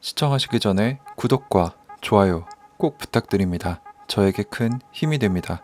시청하시기 전에 구독과 좋아요 꼭 부탁드립니다. 저에게 큰 힘이 됩니다.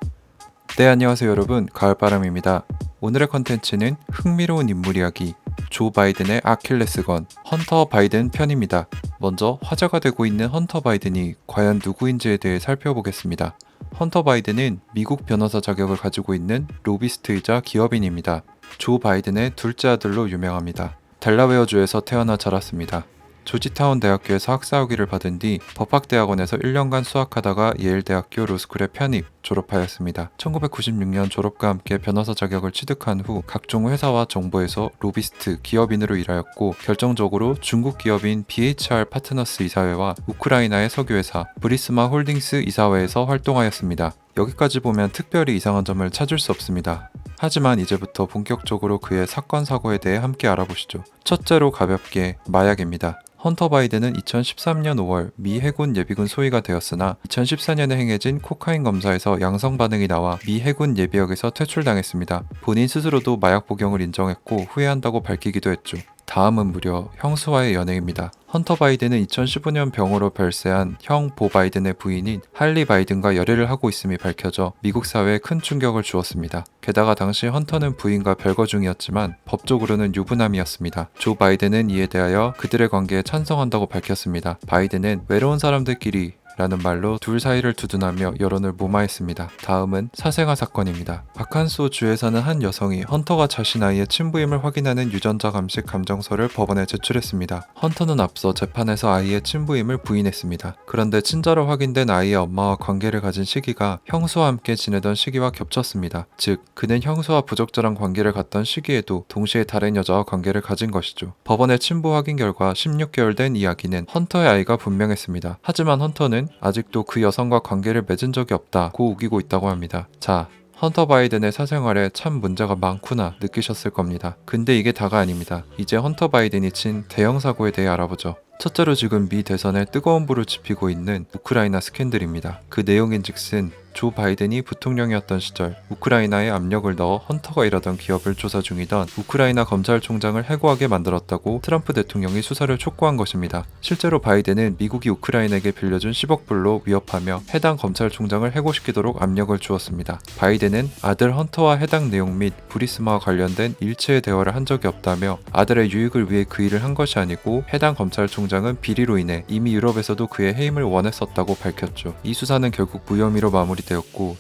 네, 안녕하세요 여러분. 가을바람입니다. 오늘의 컨텐츠는 흥미로운 인물 이야기, 조 바이든의 아킬레스건, 헌터 바이든 편입니다. 먼저 화제가 되고 있는 헌터 바이든이 과연 누구인지에 대해 살펴보겠습니다. 헌터 바이든은 미국 변호사 자격을 가지고 있는 로비스트이자 기업인입니다. 조 바이든의 둘째 아들로 유명합니다. 델라웨어주에서 태어나 자랐습니다. 조지타운 대학교에서 학사학위를 받은 뒤 법학대학원에서 1년간 수학하다가 예일대학교 로스쿨에 편입, 졸업하였습니다. 1996년 졸업과 함께 변호사 자격을 취득한 후 각종 회사와 정부에서 로비스트, 기업인으로 일하였고 결정적으로 중국 기업인 BHR 파트너스 이사회와 우크라이나의 석유회사 브리스마 홀딩스 이사회에서 활동하였습니다. 여기까지 보면 특별히 이상한 점을 찾을 수 없습니다. 하지만 이제부터 본격적으로 그의 사건 사고에 대해 함께 알아보시죠. 첫째로 가볍게 마약입니다. 헌터 바이든은 2013년 5월 미 해군 예비군 소위가 되었으나 2014년에 행해진 코카인 검사에서 양성 반응이 나와 미 해군 예비역에서 퇴출당했습니다. 본인 스스로도 마약 복용을 인정했고 후회한다고 밝히기도 했죠. 다음은 무려 형수와의 연애입니다. 헌터 바이든은 2015년 병으로 별세한 형 보 바이든의 부인인 할리 바이든과 열애를 하고 있음이 밝혀져 미국 사회에 큰 충격을 주었습니다. 게다가 당시 헌터는 부인과 별거 중이었지만 법적으로는 유부남이었습니다. 조 바이든은 이에 대하여 그들의 관계에 찬성한다고 밝혔습니다. 바이든은 외로운 사람들끼리 라는 말로 둘 사이를 두둔하며 여론을 무마했습니다. 다음은 사생아 사건입니다. 아칸소 주에 사는 한 여성이 헌터가 자신 아이의 친부임을 확인하는 유전자 감식 감정서를 법원에 제출했습니다. 헌터는 앞서 재판에서 아이의 친부임을 부인했습니다. 그런데 친자로 확인된 아이의 엄마와 관계를 가진 시기가 형수와 함께 지내던 시기와 겹쳤습니다. 즉, 그는 형수와 부적절한 관계를 갖던 시기에도 동시에 다른 여자와 관계를 가진 것이죠. 법원의 친부 확인 결과 16개월 된 이야기는 헌터의 아이가 분명했습니다. 하지만 헌터는 아직도 그 여성과 관계를 맺은 적이 없다고 우기고 있다고 합니다. 자, 헌터 바이든의 사생활에 참 문제가 많구나 느끼셨을 겁니다. 근데 이게 다가 아닙니다. 이제 헌터 바이든이 친 대형 사고에 대해 알아보죠. 첫째로 지금 미 대선에 뜨거운 불을 지피고 있는 우크라이나 스캔들입니다. 그 내용인즉슨 조 바이든이 부통령이었던 시절 우크라이나에 압력을 넣어 헌터가 일하던 기업을 조사 중이던 우크라이나 검찰총장을 해고하게 만들었다고 트럼프 대통령이 수사를 촉구한 것입니다. 실제로 바이든은 미국이 우크라이나에게 빌려준 10억 불로 위협하며 해당 검찰총장을 해고시키도록 압력을 주었습니다. 바이든은 아들 헌터와 해당 내용 및 브리스마와 관련된 일체의 대화를 한 적이 없다며 아들의 유익을 위해 그 일을 한 것이 아니고 해당 검찰총장은 비리로 인해 이미 유럽에서도 그의 해임을 원했었다고 밝혔죠. 이 수사는 결국 무혐의로 마무리되었고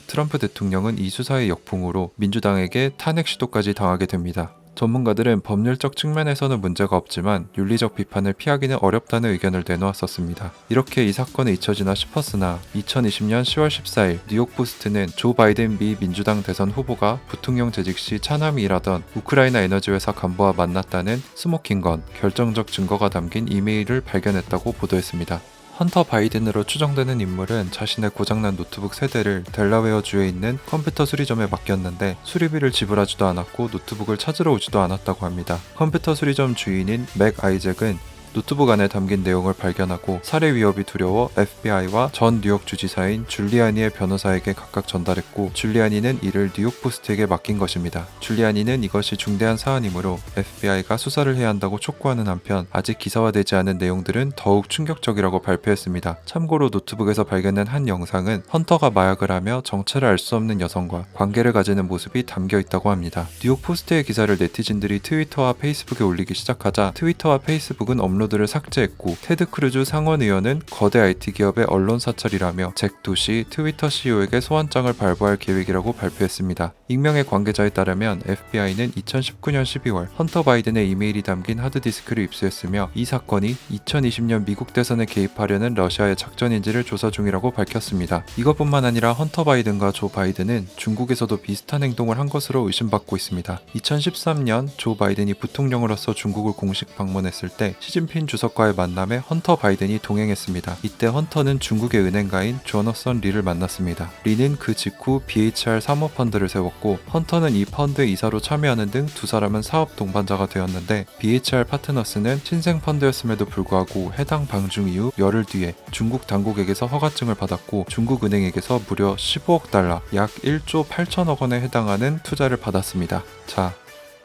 트럼프 대통령은 이 수사의 역풍으로 민주당에게 탄핵 시도까지 당하게 됩니다. 전문가들은 법률적 측면에서는 문제가 없지만 윤리적 비판을 피하기는 어렵다는 의견을 내놓았었습니다. 이렇게 이 사건은 잊혀지나 싶었으나 2020년 10월 14일 뉴욕포스트는 조 바이든 미 민주당 대선 후보가 부통령 재직 시 차남이 일하던 우크라이나 에너지 회사 간부와 만났다는 스모킹건, 결정적 증거가 담긴 이메일을 발견했다고 보도했습니다. 헌터 바이든으로 추정되는 인물은 자신의 고장난 노트북 세대를 델라웨어주에 있는 컴퓨터 수리점에 맡겼는데 수리비를 지불하지도 않았고 노트북을 찾으러 오지도 않았다고 합니다. 컴퓨터 수리점 주인인 맥 아이잭은 노트북 안에 담긴 내용을 발견하고 살해 위협이 두려워 FBI와 전 뉴욕 주지사인 줄리아니의 변호사에게 각각 전달했고 줄리아니는 이를 뉴욕포스트에게 맡긴 것입니다. 줄리아니는 이것이 중대한 사안이므로 FBI가 수사를 해야 한다고 촉구하는 한편 아직 기사화되지 않은 내용들은 더욱 충격적이라고 발표했습니다. 참고로 노트북에서 발견된 한 영상은 헌터가 마약을 하며 정체를 알 수 없는 여성과 관계를 가지는 모습이 담겨 있다고 합니다. 뉴욕포스트의 기사를 네티즌들이 트위터와 페이스북에 올리기 시작하자 트위터와 페이스북은 업로드를 삭제했고 테드 크루즈 상원의원은 거대 IT 기업의 언론 사찰이라며 잭 도시 트위터 CEO에게 소환장을 발부할 계획이라고 발표했습니다. 익명의 관계자에 따르면 FBI는 2019년 12월 헌터 바이든의 이메일이 담긴 하드디스크를 입수했으며 이 사건이 2020년 미국 대선에 개입하려는 러시아의 작전인지를 조사 중이라고 밝혔습니다. 이것뿐만 아니라 헌터 바이든과 조 바이든은 중국에서도 비슷한 행동을 한 것으로 의심받고 있습니다. 2013년 조 바이든이 부통령으로서 중국을 공식 방문했을 때 시진핑 주석과의 만남에 헌터 바이든이 동행했습니다. 이때 헌터는 중국의 은행가인 조너선 리를 만났습니다. 리는 그 직후 BHR 사모펀드를 세웠고 헌터는 이 펀드의 이사로 참여하는 등 두 사람은 사업 동반자가 되었는데 BHR 파트너스는 신생 펀드였음에도 불구하고 해당 방중 이후 열흘 뒤에 중국 당국에게서 허가증을 받았고 중국 은행에게서 무려 15억 달러 약 1조 8천억 원에 해당하는 투자를 받았습니다. 자,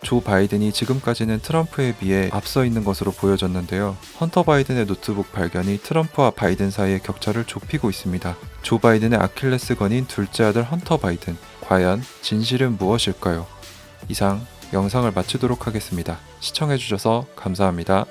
조 바이든이 지금까지는 트럼프에 비해 앞서 있는 것으로 보여졌는데요. 헌터 바이든의 노트북 발견이 트럼프와 바이든 사이의 격차를 좁히고 있습니다. 조 바이든의 아킬레스건인 둘째 아들 헌터 바이든, 과연 진실은 무엇일까요? 이상 영상을 마치도록 하겠습니다. 시청해주셔서 감사합니다.